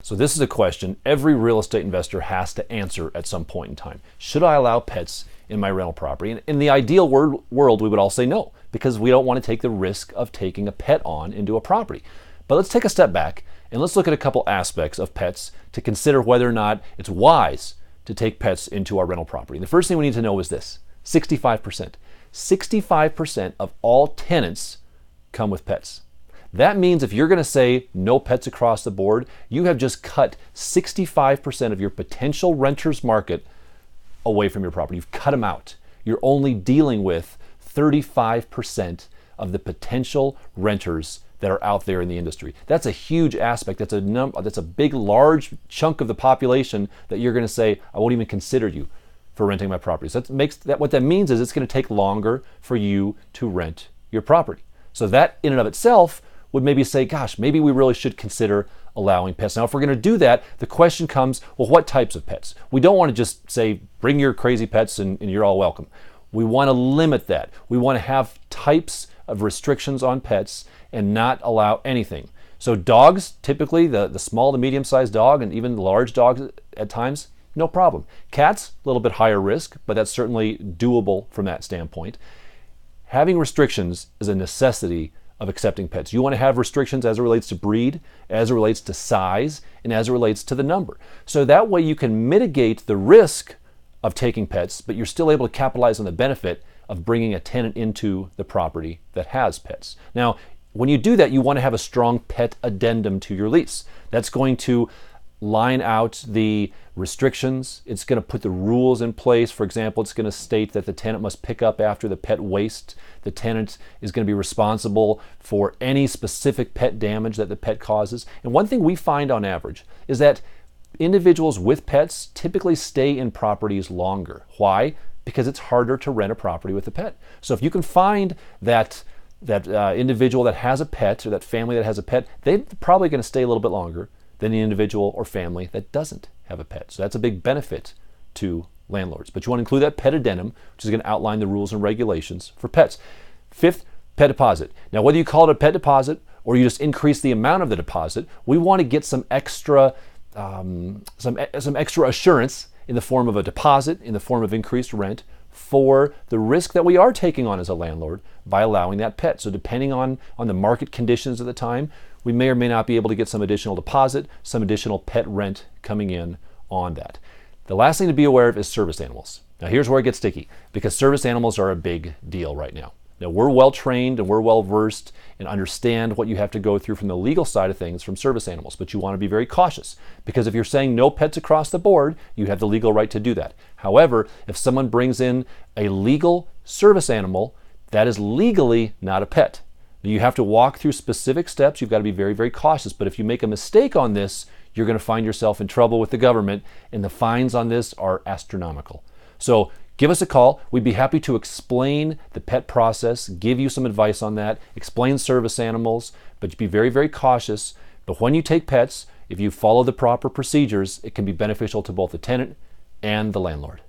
So this is a question every real estate investor has to answer at some point in time. Should I allow pets in my rental property? And in the ideal world, we would all say no, because we don't want to take the risk of taking a pet on into a property. But let's take a step back and let's look at a couple aspects of pets to consider whether or not it's wise to take pets into our rental property. The first thing we need to know is this: 65%. 65% of all tenants come with pets. That means if you're going to say no pets across the board, you have just cut 65% of your potential renters market away from your property. You've cut them out. You're only dealing with 35% of the potential renters that are out there in the industry. That's a huge aspect. That's a big, large chunk of the population that you're going to say, I won't even consider you for renting my property. So what that means is it's going to take longer for you to rent your property. So that in and of itself would maybe say, gosh, maybe we really should consider allowing pets. Now, if we're going to do that, the question comes, well, what types of pets? We don't want to just say, bring your crazy pets and you're all welcome. We want to limit that. We want to have types of restrictions on pets and not allow anything. So dogs, typically the small to medium-sized dog and even large dogs at times, no problem. Cats, a little bit higher risk, but that's certainly doable from that standpoint. Having restrictions is a necessity of accepting pets. You want to have restrictions as it relates to breed, as it relates to size, and as it relates to the number. So that way you can mitigate the risk of taking pets, but you're still able to capitalize on the benefit of bringing a tenant into the property that has pets. Now, when you do that, you want to have a strong pet addendum to your lease. That's going to line out the restrictions. It's going to put the rules in place. For example, it's going to state that the tenant must pick up after the pet waste. The tenant is going to be responsible for any specific pet damage that the pet causes. And one thing we find on average is that individuals with pets typically stay in properties longer. Why? Because it's harder to rent a property with a pet. So if you can find that individual that has a pet or that family that has a pet, they're probably going to stay a little bit longer than the individual or family that doesn't have a pet. So that's a big benefit to landlords. But you want to include that pet addendum, which is going to outline the rules and regulations for pets. Fifth, pet deposit. Now, whether you call it a pet deposit or you just increase the amount of the deposit, we want to get some extra assurance in the form of a deposit, in the form of increased rent, for the risk that we are taking on as a landlord by allowing that pet. So depending on the market conditions at the time, we may or may not be able to get some additional deposit, some additional pet rent coming in on that. The last thing to be aware of is service animals. Now here's where it gets sticky, because service animals are a big deal right now. Now we're well trained and we're well versed and understand what you have to go through from the legal side of things from service animals, but you want to be very cautious, because if you're saying no pets across the board, you have the legal right to do that. However, if someone brings in a legal service animal, that is legally not a pet. You have to walk through specific steps. You've got to be very, very cautious. But if you make a mistake on this, you're going to find yourself in trouble with the government, and the fines on this are astronomical. So give us a call. We'd be happy to explain the pet process, give you some advice on that, explain service animals, but be very, very cautious. But when you take pets, if you follow the proper procedures, it can be beneficial to both the tenant and the landlord.